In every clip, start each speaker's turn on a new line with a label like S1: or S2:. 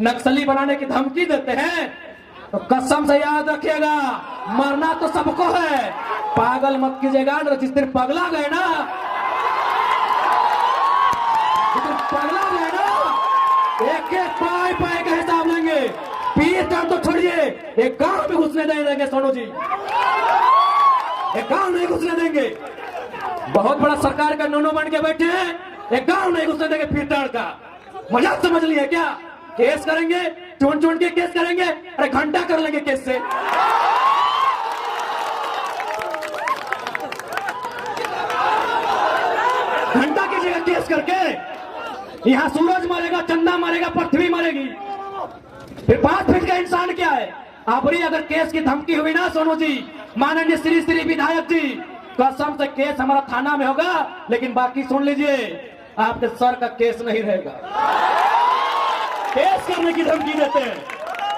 S1: नक्सली बनाने की धमकी देते हैं तो कसम से याद रखिएगा, मरना तो सबको है, पागल मत कीजिएगा। जिस दिन पगला गए ना, एक एक पाए पाए का हिसाब लेंगे। पीर टाइम तो छोड़िए, एक गांव में घुसने नहीं देंगे सोनू जी, एक गांव नहीं घुसने देंगे। बहुत बड़ा सरकार का नोनो बन के बैठे हैं, एक गांव नहीं घुसने देंगे। पीर टाइम का मजाक समझ लिया क्या? केस करेंगे, चुन चुन के केस करेंगे, अरे घंटा कर लेंगे केस से। घंटा कीजिएगा केस करके। यहाँ सूरज मरेगा, चंदा मरेगा, पृथ्वी मरेगी, फिर 5 फीट का इंसान क्या है? आपरी अगर केस की धमकी हुई ना सोनू जी, माननीय श्री श्री विधायक जी, कसम से केस हमारा थाना में होगा, लेकिन बाकी सुन लीजिए, आपके सर का केस नहीं रहेगा। केस करने की धमकी देते हैं,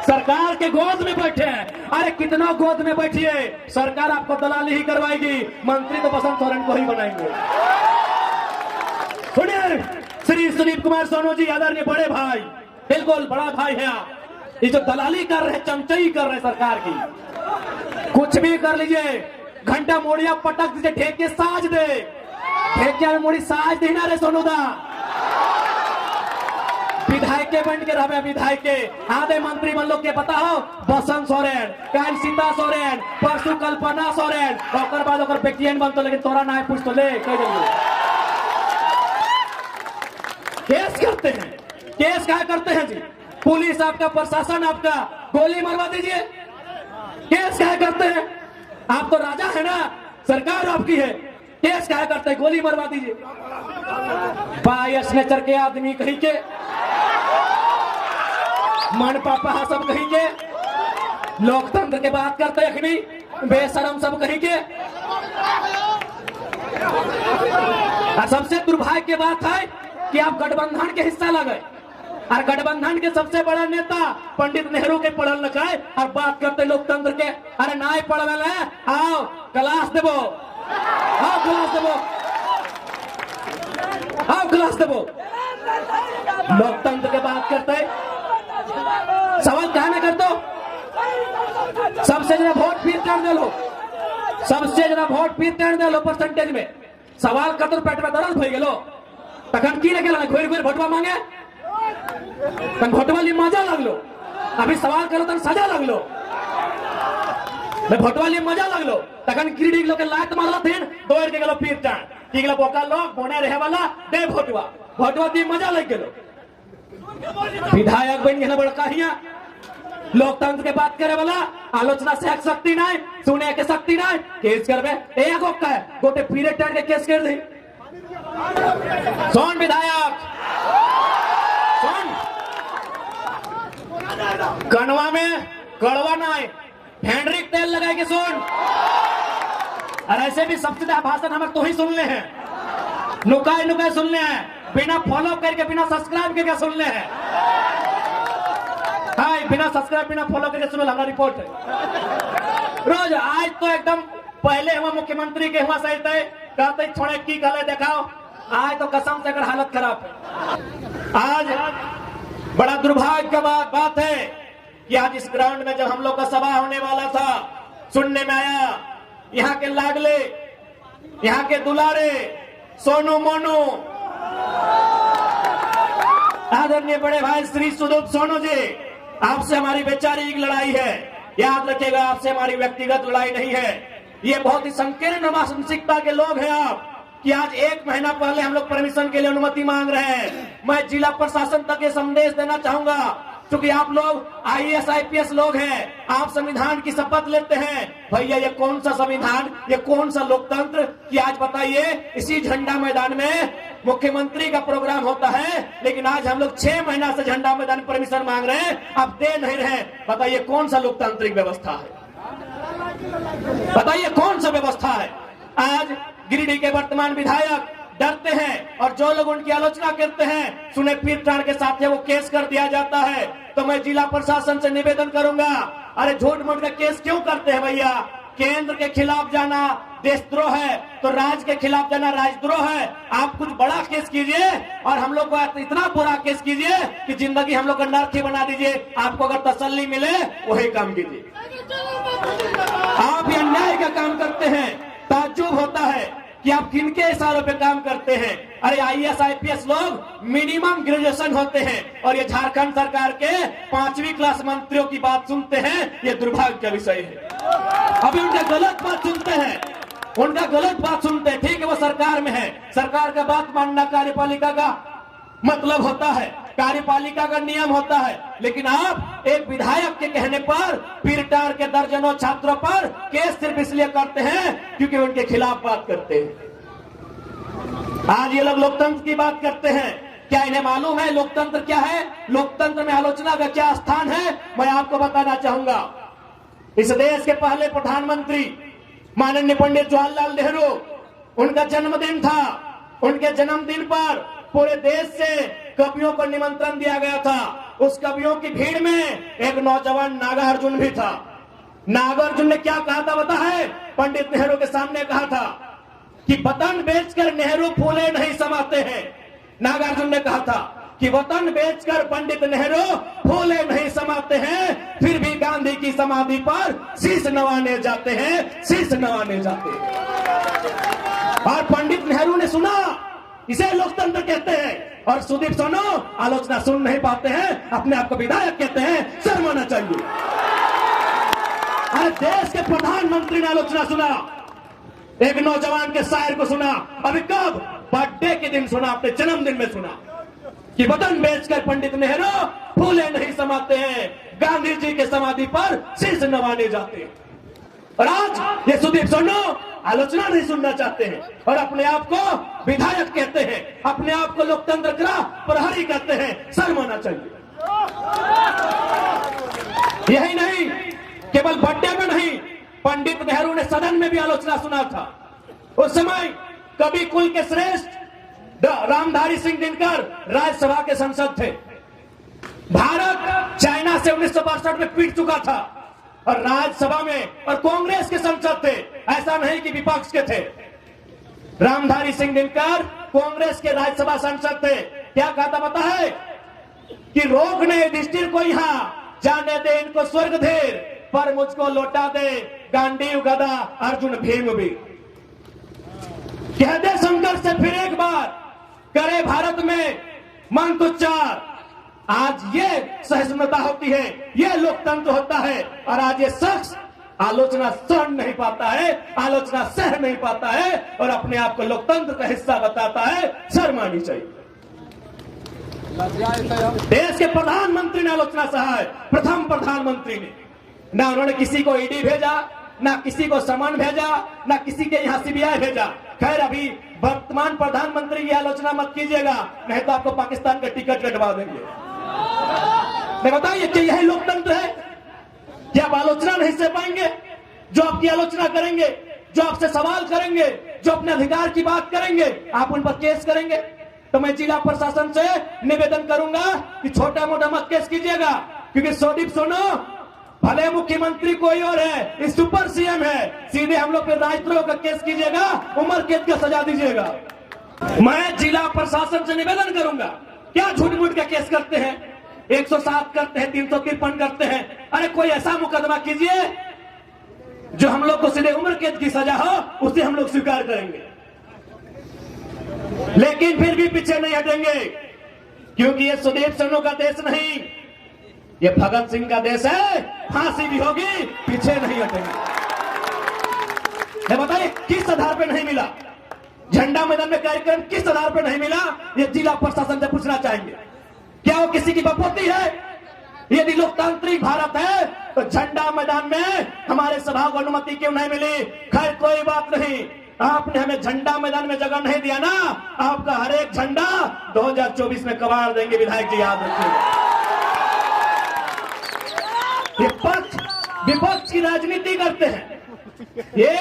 S1: सरकार के गोद में बैठे हैं। अरे कितना गोद में बैठिए, सरकार आपको दलाली ही करवाएगी, मंत्री तो बसंत सोरेन को ही बनाएंगे। सुनिए, श्री सुनील कुमार सोनू जी, आदरणीय बड़े भाई, बिल्कुल बड़ा भाई है आप। ये जो दलाली कर रहे हैं, चमचाई कर रहे हैं सरकार की, कुछ भी कर लीजिए, घंटा मोड़िया पटक दीजिए, ठेके साज दे, ठेकिया में मोड़ी साज देना रे सोनू दा। विधायक के बन के रहे, विधायक के आधे मंत्री बन लोग के पता हो, बसंत सोरेन, कल सीता सोरेन, परसों कल्पना सोरेन, और बाद अगर बेटियन बनतो, लेकिन तोरा ना पूछ तो ले कह देंगे। केस करते हैं, केस क्या करते हैं जी? पुलिस आपका, प्रशासन आपका, गोली मरवा दीजिए। केस क्या करते हैं? आप तो राजा है ना, सरकार आपकी है, केस क्या करते हैं? गोली मरवा दीजिए। बायस नेचर के आदमी कहीं के, मन पापा सब कहीं के, लोकतंत्र के बात करते हैं नहीं, बेशरम सब कहीं के। और सबसे दुर्भाग्य की बात है कि आप गठबंधन के हिस्सा लगे, और गठबंधन के सबसे बड़ा नेता पंडित नेहरू के पढ़ल लिखाए, और बात करते लोकतंत्र के। अरे नाय पढ़ल है, आओ क्लास देवो, आओ क्लास देवो, आओ क्लास देवो। लोकतंत्र के बात करते, सवाल कहा ना कर दो। सबसे ज्यादा वोट फिर कर दे लो, सबसे ज्यादा वोट फिर कर दे लो परसेंटेज में। सवाल कर पेट में दर्द हो गेलो, तखन की लगे घोर घोर भोटवा मांगे, तन भोटवा लिए मजा लगलो। अभी सवाल करो तन सजा लगलो, भोटवा लिए मजा लगलो, तखन गिरिडीह लोग के लात मारला थिन, दौड़ के गेलो पीर टाण, की गेलो बोका लोग बोने रहे वाला दे भोटवा, भोटवा दी मजा लग गेलो। विधायक बन गया बड़का हिया, लोकतंत्र के बात करे वाला, आलोचना से शक्ति नहीं, सुने के शक्ति नहीं, केस करबे एगो का गोटे पीरियड टाइम के केस कर दे। कौन विधायक, कौन कनवा में कड़वा नहीं, फेंड्रिक तेल लगाए के सुन। और ऐसे भी सबसे ज्यादा भाषण हम तो ही सुनने हैं, नुकाए नुकाए सुनने हैं, बिना फॉलो करके, बिना सब्सक्राइब करके सुनने हैं। हाँ, बिना सब्सक्राइब बिना फॉलो करके सुनो, हमारा रिपोर्ट है रोज। आज तो एकदम पहले हम मुख्यमंत्री के हुआ सही थे, कहते छोड़े की गले दिखाओ, आज तो कसम से अगर हालत खराब है। आज बड़ा दुर्भाग्य का बात है कि आज इस ग्राउंड में जब हम लोग का सभा होने वाला था, सुनने में आया यहाँ के लागले, यहाँ के दुलारे सोनू मोनू, आदरणीय बड़े भाई श्री सुदीप सोनू जी, आपसे हमारी वैचारिक लड़ाई है। याद रखिएगा, आपसे हमारी व्यक्तिगत लड़ाई नहीं है। ये बहुत ही संकीर्ण मानसिकता के लोग हैं आप, कि आज 1 महीना पहले हम लोग परमिशन के लिए अनुमति मांग रहे हैं। मैं जिला प्रशासन तक ये संदेश देना चाहूंगा, क्योंकि आप लोग IAS IPS लोग हैं, आप संविधान की शपथ लेते हैं। भैया ये कौन सा संविधान, ये कौन सा लोकतंत्र कि आज बताइए इसी झंडा मैदान में मुख्यमंत्री का प्रोग्राम होता है, लेकिन आज हम लोग 6 महीना से झंडा मैदान परमिशन मांग रहे हैं, अब दे नहीं रहे। बताइए कौन सा लोकतांत्रिक व्यवस्था है, बताइए कौन सा व्यवस्था है। आज गिरिडीह के वर्तमान विधायक डरते हैं, और जो लोग उनकी आलोचना करते हैं, सुने पीर टाण के साथ वो केस कर दिया जाता है। तो मैं जिला प्रशासन से निवेदन करूंगा, अरे झूठ मूठ का केस क्यों करते हैं भैया? केंद्र के खिलाफ जाना, देशद्रोह है, तो राज के खिलाफ जाना राजद्रोह है। आप कुछ बड़ा केस कीजिए और हम लोग को इतना बुरा केस कीजिए कि जिंदगी हम लोग का नर्क ही बना दीजिए। आपको अगर तसल्ली मिले वही काम कीजिए। आप ये अन्याय का काम करते हैं। ताज्जुब होता है कि आप किनके इशारों पे काम करते हैं। अरे IAS IPS लोग मिनिमम ग्रेजुएशन होते हैं और ये झारखंड सरकार के 5वीं क्लास मंत्रियों की बात सुनते हैं। ये दुर्भाग्य का विषय है। अभी उनका गलत बात सुनते हैं, उनका गलत बात सुनते हैं। ठीक है, वो सरकार में है, सरकार का बात मानना कार्यपालिका का मतलब होता है, कार्यपालिका का नियम होता है। लेकिन आप एक विधायक के कहने पर पीरटार के दर्जनों छात्रों पर केस सिर्फ इसलिए करते हैं क्योंकि उनके खिलाफ बात करते हैं। आज ये लोग लोकतंत्र की बात करते हैं। क्या इन्हें मालूम है लोकतंत्र क्या है? लोकतंत्र में आलोचना का क्या स्थान है? मैं आपको बताना चाहूंगा। इस देश के पहले प्रधानमंत्री माननीय पंडित जवाहरलाल नेहरू, उनका जन्मदिन था। उनके जन्मदिन पर पूरे देश से कवियों को निमंत्रण दिया गया था। उस कवियों की भीड़ में एक नौजवान नागार्जुन भी था। नागार्जुन ने क्या कहा था पता है? पंडित नेहरू के सामने कहा था कि वतन बेचकर नेहरू फूले नहीं समाते हैं। नागार्जुन ने कहा था कि वतन बेचकर पंडित नेहरू फूले नहीं समाते हैं, फिर भी गांधी की समाधि पर शीश नवाने जाते हैं, शीश नवाने जाते हैं। और पंडित नेहरू ने सुना, इसे लोकतंत्र कहते हैं। और सुदीप सोनो आलोचना सुन नहीं पाते हैं, अपने आप को विधायक कहते हैं। शर्म आना चाहिए। आज देश के प्रधानमंत्री ने आलोचना सुना, एक नौजवान के शायर को सुना। अभी कब? बर्थडे के दिन सुना, अपने जन्मदिन में सुना कि वतन बेचकर पंडित नेहरू फूले नहीं समाते हैं, गांधी जी के समाधि पर शीश नवाने जाते हैं। और आज ये सुदीप सोनो आलोचना नहीं सुनना चाहते हैं और अपने आप को विधायक कहते हैं, अपने आप को लोकतंत्र का प्रहरी कहते हैं। शर्म आना चाहिए। यही नहीं, केवल बर्थडे में नहीं, पंडित नेहरू ने सदन में भी आलोचना सुना था। उस समय कवि कुल के श्रेष्ठ रामधारी सिंह दिनकर राज्यसभा के सांसद थे। भारत चाइना से 1962 में पीट चुका था और राज्यसभा में और कांग्रेस के सांसद थे, ऐसा नहीं कि विपक्ष के थे। रामधारी सिंह दिनकर कांग्रेस के राज्यसभा सांसद थे। क्या कहा था पता है? कि रोकने युधिष्ठिर को यहाँ, जाने दे इनको स्वर्ग धेर, पर मुझको लौटा दे गांडीव गदा अर्जुन भीम भी। कह दे शंकर से फिर एक बार, करे भारत में मंत्रोच्चार। आज ये सहिष्णुता होती है, ये लोकतंत्र होता है। और आज ये शख्स आलोचना सहन नहीं पाता है, आलोचना सह नहीं पाता है और अपने आप को लोकतंत्र का हिस्सा बताता है। शर्म आनी चाहिए। देश के प्रधानमंत्री ने आलोचना सहा है, प्रथम प्रधानमंत्री ने। ना उन्होंने किसी को ईडी भेजा, ना किसी को समन भेजा, ना किसी के यहाँ CBI भेजा। खैर, अभी वर्तमान प्रधानमंत्री की आलोचना मत कीजिएगा, नहीं तो आपको पाकिस्तान का टिकट कटवा देंगे। नहीं, बताइए कि यही लोकतंत्र है? क्या आप आलोचना नहीं सह पाएंगे? जो आपकी आलोचना करेंगे, जो आपसे सवाल करेंगे, जो अपने अधिकार की बात करेंगे, आप उन पर केस करेंगे। तो मैं जिला प्रशासन से निवेदन करूंगा कि छोटा मोटा मत केस कीजिएगा, क्योंकि सुदीप सोनो भले मुख्यमंत्री कोई और है, इस सुपर CM है, सीधे हम लोग पे राजद्रोह का केस कीजिएगा, उम्र कैद का सजा दीजिएगा। मैं जिला प्रशासन से निवेदन करूंगा, क्या झूठ मूठ का केस करते हैं, 107 करते हैं, 353 करते हैं। अरे कोई ऐसा मुकदमा कीजिए जो हम लोग को सीधे उम्र कैद की सजा हो, उसे हम लोग स्वीकार करेंगे। लेकिन फिर भी पीछे नहीं हटेंगे, क्योंकि ये सुदीप सोनो का देश नहीं, ये भगत सिंह का देश है। फांसी भी होगी, पीछे नहीं हटेंगे। बताइए किस आधार पे नहीं मिला? झंडा मैदान में कार्यक्रम किस आधार पे नहीं मिला? ये जिला प्रशासन से पूछना चाहेंगे। क्या वो किसी की बपोती है? यदि लोकतांत्रिक भारत है तो झंडा मैदान में हमारे सभा को अनुमति क्यों नहीं मिली? खैर, कोई बात नहीं, आपने हमें झंडा मैदान में जगह नहीं दिया ना, आपका हर एक झंडा 2024 में कबाड़ देंगे। विधायक जी याद रखिएगा। ये पक्ष विपक्ष की राजनीति करते हैं, ये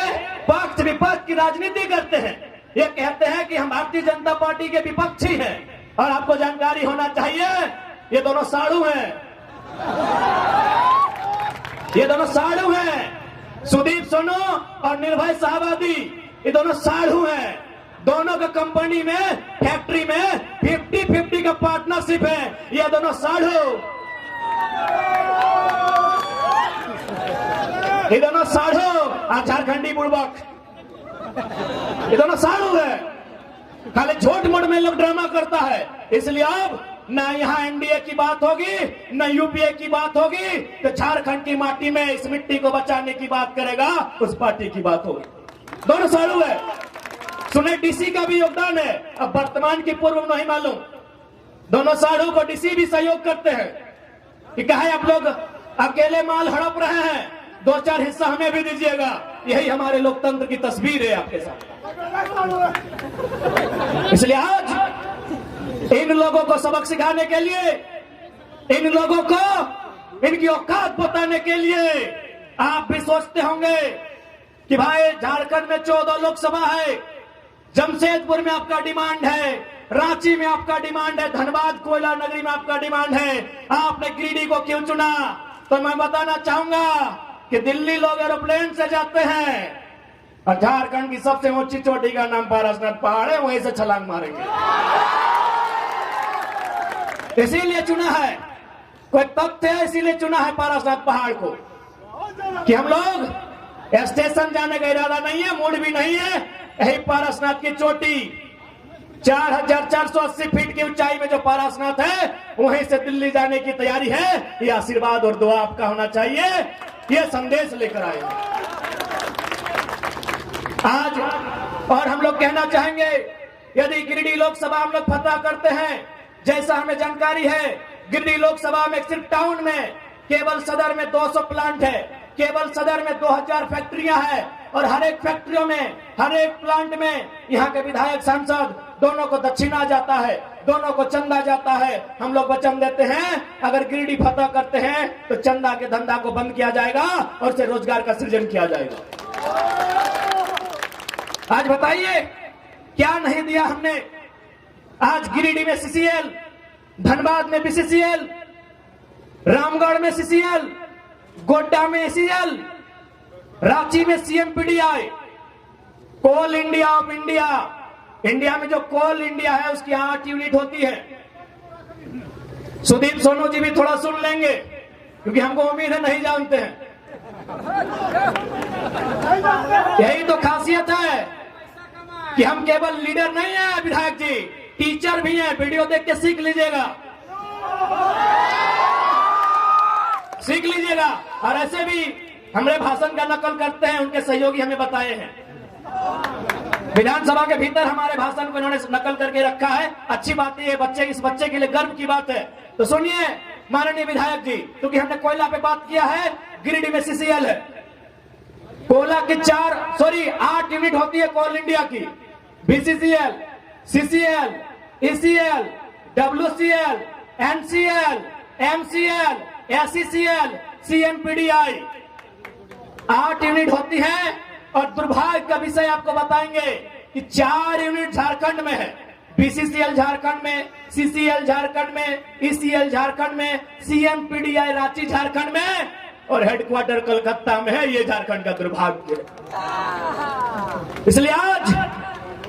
S1: पक्ष विपक्ष की राजनीति करते हैं। ये कहते हैं कि हम भारतीय जनता पार्टी के विपक्षी हैं। और आपको जानकारी होना चाहिए, ये दोनों साड़ू हैं, ये दोनों साड़ू हैं। सुदीप सोनू और निर्भय शाहबादी ये दोनों साधु हैं। दोनों का कंपनी में फैक्ट्री में 50-50 का पार्टनरशिप है। ये दोनों साधु, ये दोनों साधु और झारखंडी बुड़बक, ये दोनों साधु है। खाली झूठ मूठ में लोग ड्रामा करता है। इसलिए अब ना यहाँ एनडीए की बात होगी ना यूपीए की बात होगी, तो झारखंड की माटी में इस मिट्टी को बचाने की बात करेगा उस पार्टी की बात होगी। दोनों साधु है। सुने डीसी का भी योगदान है, अब वर्तमान की पूर्व नहीं मालूम। दोनों साधु को डीसी भी सहयोग करते हैं कि कहे आप लोग अकेले माल हड़प रहे हैं, 2-4 हिस्सा हमें भी दीजिएगा। यही हमारे लोकतंत्र की तस्वीर है आपके साथ। इसलिए आज इन लोगों को सबक सिखाने के लिए, इन लोगों को इनकी औकात बताने के लिए आप भी सोचते होंगे कि भाई झारखंड में 14 लोकसभा है, जमशेदपुर में आपका डिमांड है, रांची में आपका डिमांड है, धनबाद कोयला नगरी में आपका डिमांड है, आपने गिरिडीह को क्यों चुना? तो मैं बताना चाहूंगा कि दिल्ली लोग एरोप्लेन से जाते हैं और झारखंड की सबसे ऊंची चोटी का नाम पारसनाथ पहाड़ है, वहीं से छलांग मारेंगे। इसीलिए चुना है, कोई तथ्य है इसीलिए चुना है पारसनाथ पहाड़ को कि हम लोग स्टेशन जाने का इरादा नहीं है, मूड भी नहीं है। यही पारसनाथ की चोटी 4480 फीट की ऊंचाई में जो पारसनाथ है, वहीं से दिल्ली जाने की तैयारी है। ये आशीर्वाद और दुआ आपका होना चाहिए। ये संदेश लेकर आए आज। और हम लोग कहना चाहेंगे, यदि गिरिडीह लोकसभा हम लोग फतह करते हैं, जैसा हमें जानकारी है, गिरिडीह लोकसभा में सिर्फ टाउन में केवल सदर में 200 प्लांट है, केवल सदर में 2000 फैक्ट्रियां हैं और हर एक फैक्ट्रियों में, हर एक प्लांट में यहाँ के विधायक सांसद दोनों को दक्षिणा जाता है, दोनों को चंदा जाता है। हम लोग वचन देते हैं अगर गिरिडीह फतह करते हैं तो चंदा के धंधा को बंद किया जाएगा और से रोजगार का सृजन किया जाएगा। आज बताइए क्या नहीं दिया हमने? आज गिरिडीह में सीसीएल, धनबाद में बीसीसीएल, रामगढ़ में सीसीएल, गोड्डा में एसीएल, रांची में CMPDI, coal India of India. India में जो कोल इंडिया है उसकी 8 यूनिट होती है। सुदीप सोनू जी भी थोड़ा सुन लेंगे क्योंकि हमको उम्मीद है नहीं जानते हैं। यही तो खासियत है कि हम केवल लीडर नहीं है विधायक जी, टीचर भी हैं। वीडियो देख के सीख लीजिएगा, सीख लीजिएगा। और ऐसे भी हमारे भाषण का नकल करते हैं, उनके सहयोगी हमें बताए हैं। विधानसभा के भीतर हमारे भाषण को इन्होंने नकल करके रखा है। अच्छी बात है, बच्चे, इस बच्चे के लिए गर्व की बात है। तो सुनिए माननीय विधायक जी, क्योंकि हमने कोयला पे बात किया है, गिरिडीह में सीसीएल है। कोयला की 8 यूनिट होती है कोल इंडिया की। BCCL, CCL, ECL, WCL, NCL, MCL, SECL, CMPDI 8 unit होती है। और दुर्भाग्य का विषय आपको बताएंगे कि 4 यूनिट झारखंड में है। बीसीसीएल झारखंड में, सीसीएल झारखंड में, ईसीएल झारखंड में, सीएमपीडीआई रांची झारखंड में और हेडक्वार्टर कलकत्ता में है। ये झारखंड का दुर्भाग्य है। इसलिए आज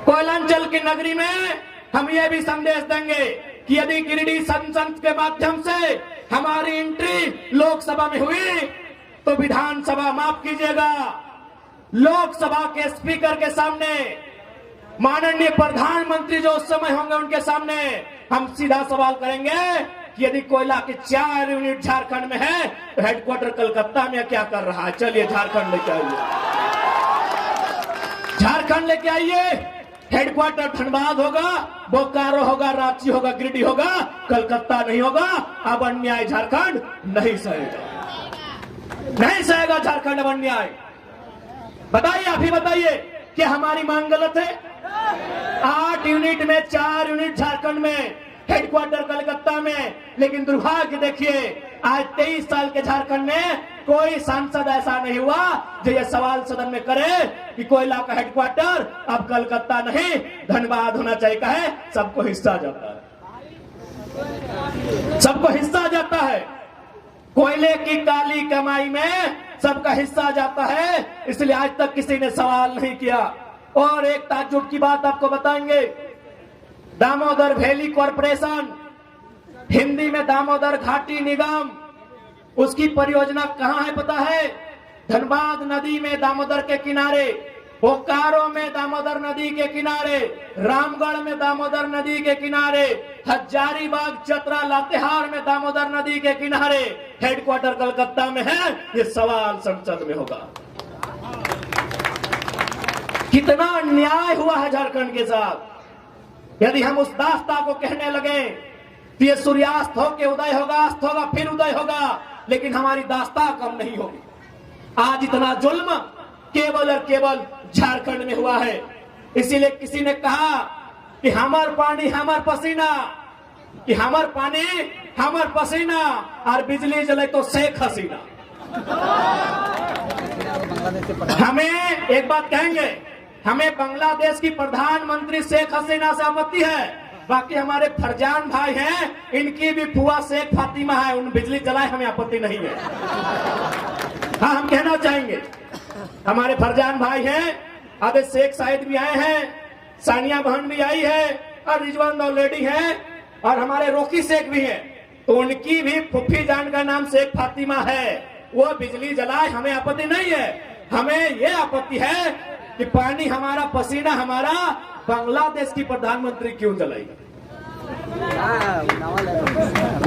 S1: कोयलांचल की नगरी में हम ये भी संदेश देंगे कि यदि गिरिडीह संसद के माध्यम से हमारी एंट्री लोकसभा में हुई तो विधानसभा, माफ कीजिएगा, लोकसभा के स्पीकर के सामने, माननीय प्रधानमंत्री जो उस समय होंगे उनके सामने हम सीधा सवाल करेंगे कि यदि कोयला की 4 यूनिट झारखंड में है तो हेडक्वार्टर कलकत्ता में क्या कर रहा है? चलिए झारखंड लेके आइए, झारखंड लेके आइए। हेडक्वार्टर धनबाद होगा, बोकारो होगा, रांची होगा, गिरिडीह होगा, कलकत्ता नहीं होगा। अब अन्याय झारखंड नहीं सहेगा, नहीं सहेगा झारखंड अब अन्याय। बताइए, आप ही बताइए, क्या हमारी मांग गलत है? 8 यूनिट में 4 यूनिट झारखंड में, हेडक्वार्टर कलकत्ता में। लेकिन दुर्भाग्य देखिए, आज 23 साल के झारखंड में कोई सांसद ऐसा नहीं हुआ जो ये सवाल सदन में करे कि कोयला का हेडक्वार्टर अब कलकत्ता नहीं धनबाद होना चाहिए। कहे सबको हिस्सा जाता है, सबको हिस्सा जाता है। कोयले की काली कमाई में सबका हिस्सा जाता है, इसलिए आज तक किसी ने सवाल नहीं किया। और एक ताज्जुब की बात आपको बताएंगे, दामोदर वैली कॉरपोरेशन, हिंदी में दामोदर घाटी निगम, उसकी परियोजना कहां है पता है? धनबाद नदी में दामोदर के किनारे, बोकारो में दामोदर नदी के किनारे, रामगढ़ में दामोदर नदी के किनारे, हजारीबाग, चतरा, लातेहार में दामोदर नदी के किनारे, हेडक्वार्टर कलकत्ता में है। ये सवाल संसद में होगा। कितना अन्याय हुआ है झारखंड के साथ। यदि हम उस दास्ता को कहने लगे तो ये सूर्यास्त होके उदय होगा, अस्त होगा, फिर उदय होगा, लेकिन हमारी दास्ता कम नहीं होगी। आज इतना जुल्म केवल और केवल झारखंड में हुआ है। इसीलिए किसी ने कहा कि हमार पानी हमार पसीना, कि हमार पानी हमार पसीना, और बिजली जले तो शेख हसीना। हमें एक बात कहेंगे, हमें बांग्लादेश की प्रधानमंत्री शेख हसीना से आपत्ति है, बाकी हमारे फरजान भाई हैं, इनकी भी फुआ शेख फातिमा है, उन बिजली जलाए हमें आपत्ति नहीं है। हाँ, हम कहना चाहेंगे हमारे फरजान भाई हैं, आधे शेख साहिद भी आए हैं, सानिया बहन भी आई है, और रिजवान लेडी है, और हमारे रोकी शेख भी हैं, तो उनकी भी फुफी जान का नाम शेख फातिमा है। वो बिजली जलाए हमें आपत्ति नहीं है। हमें ये आपत्ति है कि पानी हमारा, पसीना हमारा, बांग्लादेश की प्रधानमंत्री क्यों जलाएगी,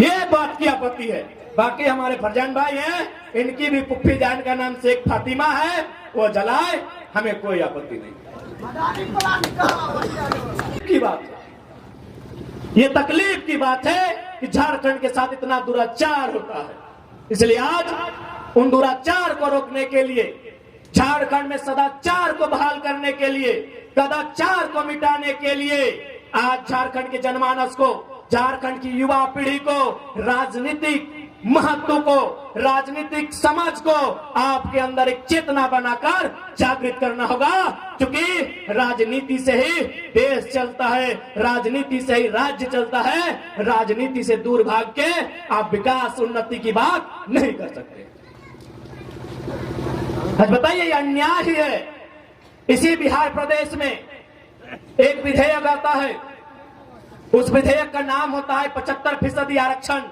S1: ये बात की आपत्ति है। बाकी हमारे फरजान भाई हैं, इनकी भी पुप्पी जान का नाम शेख फातिमा है, वो जलाए हमें कोई आपत्ति नहीं की बात है। ये तकलीफ की बात है कि झारखंड के साथ इतना दुराचार होता है। इसलिए आज उन दुराचार को रोकने के लिए, झारखंड में सदाचार को बहाल करने के लिए, कदाचार को मिटाने के लिए आज झारखंड के जनमानस को, झारखंड की युवा पीढ़ी को, राजनीतिक महत्व को, राजनीतिक समझ को आपके अंदर एक चेतना बनाकर जागृत करना होगा। क्योंकि राजनीति से ही देश चलता है, राजनीति से ही राज्य चलता है। राजनीति से दूर भाग के आप विकास उन्नति की बात नहीं कर सकते। आज बताइए, ये अन्याय ही है। इसी बिहार प्रदेश में एक विधेयक आता है, उस विधेयक का नाम होता है 75% आरक्षण।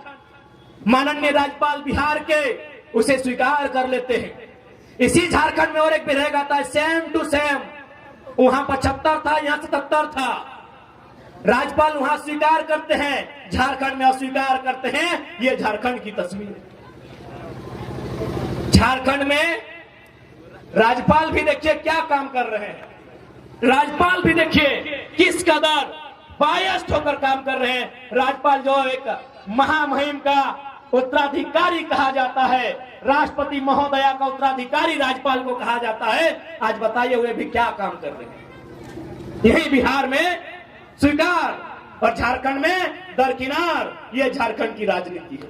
S1: माननीय राज्यपाल बिहार के उसे स्वीकार कर लेते हैं। इसी झारखंड में और एक विधेयक आता है, सेम टू सेम। वहां 75 था, यहां 77 था। राज्यपाल वहां स्वीकार करते हैं, झारखंड में अस्वीकार करते हैं। ये झारखंड की तस्वीर है। झारखंड में राज्यपाल भी देखिए क्या काम कर रहे हैं। राज्यपाल भी देखिए किस कदर बायस्ड होकर काम कर रहे हैं। राज्यपाल जो एक महामहिम का उत्तराधिकारी कहा जाता है, राष्ट्रपति महोदया का उत्तराधिकारी राज्यपाल को कहा जाता है। आज बताइए वे भी क्या काम कर रहे हैं। यही बिहार में स्वीकार और झारखंड में दरकिनार। ये झारखंड की राजनीति है,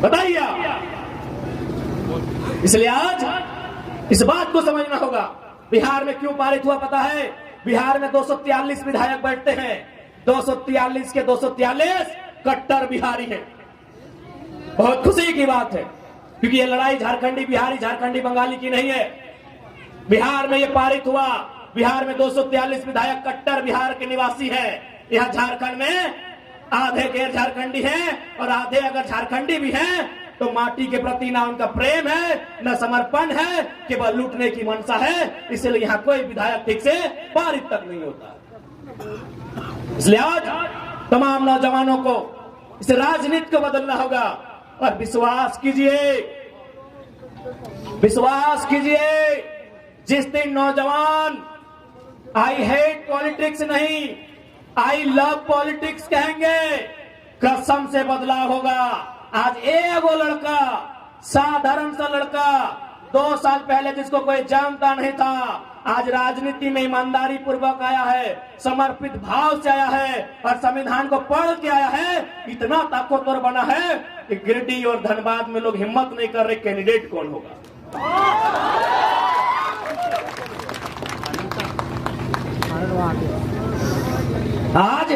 S1: बताइए आप। इसलिए आज इस बात को समझना होगा, बिहार में क्यों पारित हुआ पता है? बिहार में 243 विधायक बैठते हैं। 243 के 243 कट्टर बिहारी हैं। बहुत खुशी की बात है, क्योंकि ये लड़ाई झारखंडी बिहारी, झारखंडी बंगाली की नहीं है। बिहार में ये पारित हुआ। बिहार में 243 विधायक कट्टर बिहार के निवासी हैं। यहाँ झारखंड में आधे गैर झारखंडी हैं और आधे अगर झारखंडी भी हैं तो माटी के प्रति ना उनका प्रेम है, न समर्पण है, केवल लूटने की मंशा है। इसलिए यहाँ कोई विधायक ठीक से पारित तक नहीं होता। इसलिए आज तमाम नौजवानों को इस राजनीति को बदलना होगा और विश्वास कीजिए, विश्वास कीजिए। जिस दिन नौजवान आई हेट पॉलिटिक्स नहीं, आई लव पॉलिटिक्स कहेंगे, कसम से बदलाव होगा। आज एगो लड़का, साधारण सा लड़का, 2 साल पहले जिसको कोई जानता नहीं था, आज राजनीति में ईमानदारी पूर्वक आया है, समर्पित भाव से आया है और संविधान को पढ़ के आया है। इतना ताकतवर बना है कि गिरिडीह और धनबाद में लोग हिम्मत नहीं कर रहे कैंडिडेट कौन होगा। आज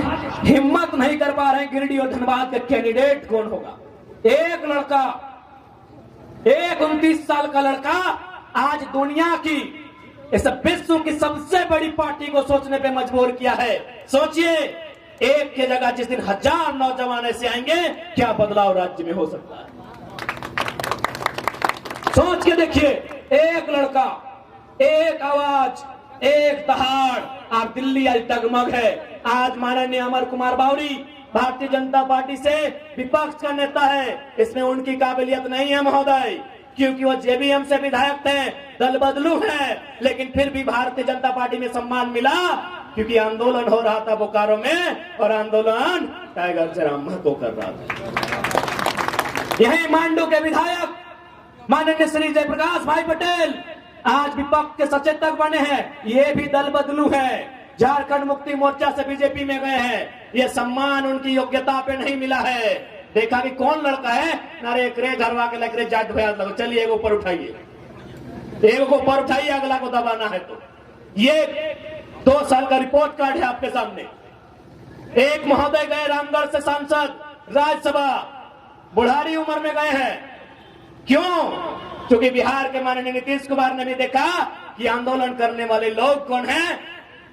S1: हिम्मत नहीं कर पा रहे गिरिडीह और धनबाद के कैंडिडेट कौन होगा। एक लड़का एक 29 साल का लड़का आज दुनिया की, इस विश्व की सबसे बड़ी पार्टी को सोचने पे मजबूर किया है। सोचिए, एक की जगह जिस दिन 1000 नौजवान ऐसे आएंगे, क्या बदलाव राज्य में हो सकता है। सोच के देखिए, एक लड़का, एक आवाज, एक दहाड़, आप दिल्ली आज डगमग है। आज माननीय अमर कुमार बावरी भारतीय जनता पार्टी से विपक्ष का नेता है, इसमें उनकी काबिलियत नहीं है महोदय, क्योंकि वो जेबीएम से विधायक थे, दल बदलू है, लेकिन फिर भी भारतीय जनता पार्टी में सम्मान मिला, क्योंकि आंदोलन हो रहा था बोकारो में, और आंदोलन टाइगर जयराम महतो कर रहा था। यही मांडू के विधायक माननीय श्री जयप्रकाश भाई पटेल आज विपक्ष के सचेतक बने हैं, ये भी दल बदलू है, झारखंड मुक्ति मोर्चा से बीजेपी में गए हैं। ये सम्मान उनकी योग्यता पे नहीं मिला है। देखा कि कौन लड़का है, नारे करे धरवा के लग रहे जाट भैया लगो, चलिए एक ऊपर उठाइए, एक को ऊपर उठाइए, अगला को दबाना है। तो ये 2 साल का रिपोर्ट कार्ड है आपके सामने। एक महोदय गए रामगढ़ से सांसद राज्यसभा, बुढ़ारी उम्र में गए हैं। क्यों? क्योंकि बिहार के माननीय नीतीश कुमार ने भी देखा कि आंदोलन करने वाले लोग कौन हैं,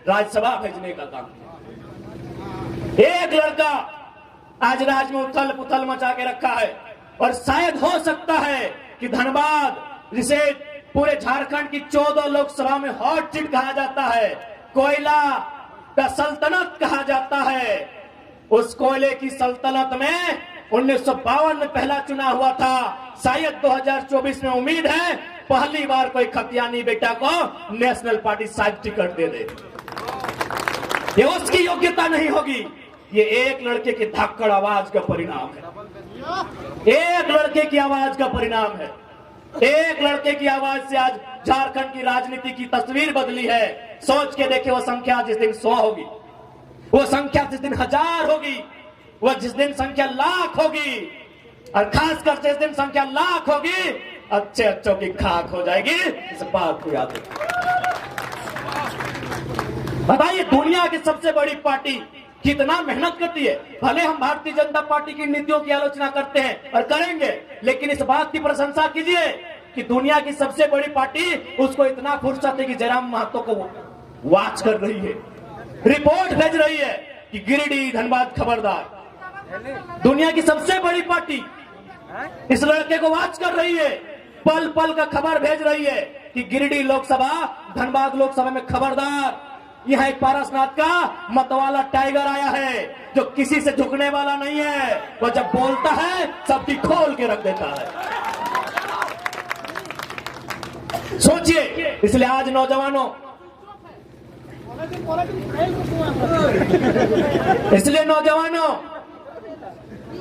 S1: राज्यसभा भेजने का काम। एक लड़का आज राज्य में उथल पुथल मचा के रखा है, और शायद हो सकता है कि धनबाद, जिसे पूरे झारखंड की 14 लोकसभा में हॉट सीट कहा जाता है, कोयला का सल्तनत कहा जाता है, उस कोयले की सल्तनत में 1952 में पहला चुनाव हुआ था। शायद 2024 में उम्मीद है पहली बार कोई खतियानी बेटा को नेशनल पार्टी शायद टिकट दे दे। ये उसकी योग्यता नहीं होगी, ये एक लड़के की धाकड़ आवाज का परिणाम है, एक लड़के की आवाज का परिणाम है। एक लड़के की आवाज से आज झारखंड की राजनीति की तस्वीर बदली है। सोच के देखिए, वो संख्या जिस दिन 100 होगी, वो संख्या जिस दिन 1000 होगी, वो जिस दिन संख्या लाख होगी, और खासकर जिस दिन संख्या लाख होगी, अच्छे अच्छों की खाक हो जाएगी। इस बात को याद रखिए। बताइए, दुनिया की सबसे बड़ी पार्टी कितना मेहनत करती है। भले हम भारतीय जनता पार्टी की नीतियों की आलोचना करते हैं और करेंगे, लेकिन इस बात की प्रशंसा कीजिए कि दुनिया की सबसे बड़ी पार्टी, उसको इतना फुर्सत है कि जयराम महतो को वॉच कर रही है, रिपोर्ट भेज रही है कि गिरिडीह धनबाद खबरदार। दुनिया की सबसे बड़ी पार्टी इस लड़के को वॉच कर रही है, पल पल का खबर भेज रही है कि गिरिडीह लोकसभा, धनबाद लोकसभा में खबरदार। यह एक पारसनाथ का मतवाला टाइगर आया है, जो किसी से झुकने वाला नहीं है। वो जब बोलता है सबकी खोल के रख देता है। सोचिए, इसलिए आज नौजवानों,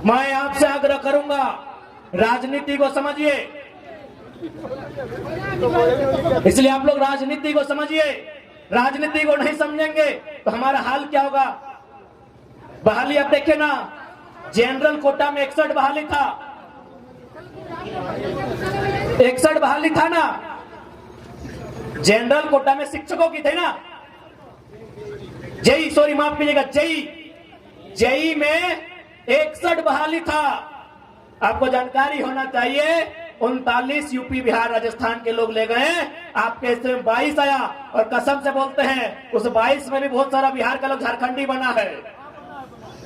S1: मैं आपसे आग्रह करूंगा, राजनीति को समझिए। इसलिए आप लोग राजनीति को समझिए। राजनीति को नहीं समझेंगे तो हमारा हाल क्या होगा। बहाली आप देखे ना, जनरल कोटा में 61 बहाली था, 61 बहाली था ना। जनरल कोटा में शिक्षकों की थे ना, जेई, सॉरी माफ कीजिएगा, जेई में 61 बहाली था। आपको जानकारी होना चाहिए, 39 यूपी बिहार राजस्थान के लोग ले गए, आपके हिस्से में 22 आया, और कसम से बोलते हैं उस 22 में भी बहुत सारा बिहार का लोग झारखंडी बना है।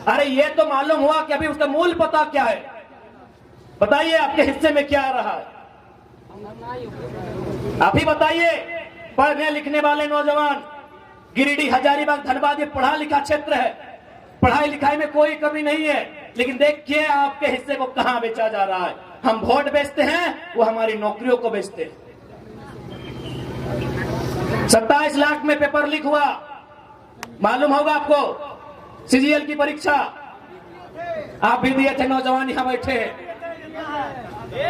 S1: अरे ये तो मालूम हुआ कि अभी उसका मूल पता क्या है। बताइए आपके हिस्से में क्या आ रहा है, अभी बताइए। पढ़ने लिखने वाले नौजवान, गिरिडीह, हजारीबाग, धनबाद, ये पढ़ा लिखा क्षेत्र है, पढ़ाई लिखाई में कोई कमी नहीं है, लेकिन देखिए आपके हिस्से को कहां बेचा जा रहा है। हम वोट बेचते हैं, वो हमारी नौकरियों को बेचते हैं। 27 लाख में पेपर लीक हुआ, मालूम होगा आपको, सीजीएल की परीक्षा। आप भी दिए थे, नौजवान यहां बैठे हैं,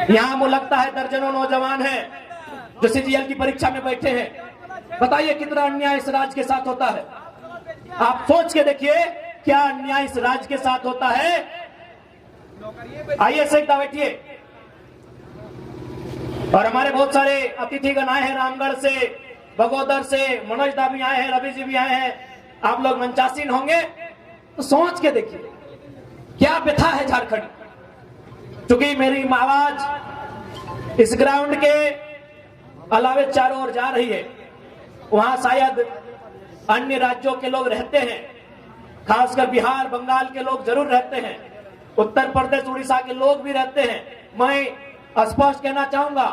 S1: यहां मुझे लगता है दर्जनों नौजवान हैं जो सीजीएल की परीक्षा में बैठे हैं। बताइए कितना अन्याय इस राज्य के साथ होता है। आप सोच के देखिए क्या अन्याय इस राज्य के साथ होता है। आइए सही बैठिए। और हमारे बहुत सारे अतिथिगण आए हैं रामगढ़ से, बगोदर से, मनोज दा भी आए हैं, रवि जी भी आए हैं। आप लोग मंचासीन होंगे तो सोच के देखिए क्या व्यथा है झारखंड। क्योंकि मेरी आवाज इस ग्राउंड के अलावे चारों ओर जा रही है, वहां शायद अन्य राज्यों के लोग रहते हैं, खासकर बिहार बंगाल के लोग जरूर रहते हैं, उत्तर प्रदेश उड़ीसा के लोग भी रहते हैं। मैं स्पष्ट कहना चाहूंगा,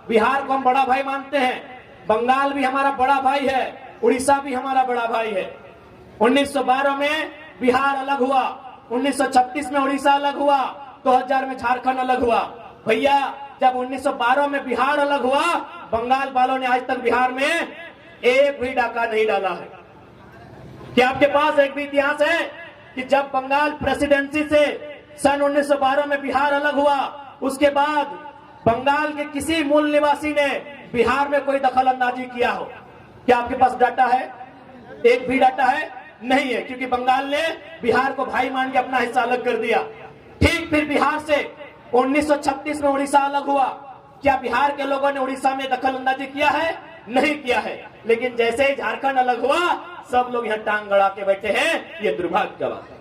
S1: बिहार को हम बड़ा भाई मानते हैं, बंगाल भी हमारा बड़ा भाई है, उड़ीसा भी हमारा बड़ा भाई है। 1912 में बिहार अलग हुआ, 1936 में उड़ीसा अलग हुआ, 2000 में झारखंड अलग हुआ। भैया जब 1912 में बिहार अलग हुआ, बंगाल वालों ने आज तक बिहार में एक भी डाका नहीं डाला है। क्या आपके पास एक भी इतिहास है कि जब बंगाल प्रेसिडेंसी से सन 1912 में बिहार अलग हुआ, उसके बाद बंगाल के किसी मूल निवासी ने बिहार में कोई दखल अंदाजी किया हो? क्या आपके पास डाटा है? एक भी डाटा है? नहीं है, क्योंकि बंगाल ने बिहार को भाई मान के अपना हिस्सा अलग कर दिया। ठीक फिर बिहार से 1936 में उड़ीसा अलग हुआ, क्या बिहार के लोगों ने उड़ीसा में दखल अंदाजी किया है? नहीं किया है। लेकिन जैसे ही झारखंड अलग हुआ, सब लोग यहाँ टांग गड़ा के बैठे हैं। ये दुर्भाग्य का बात है।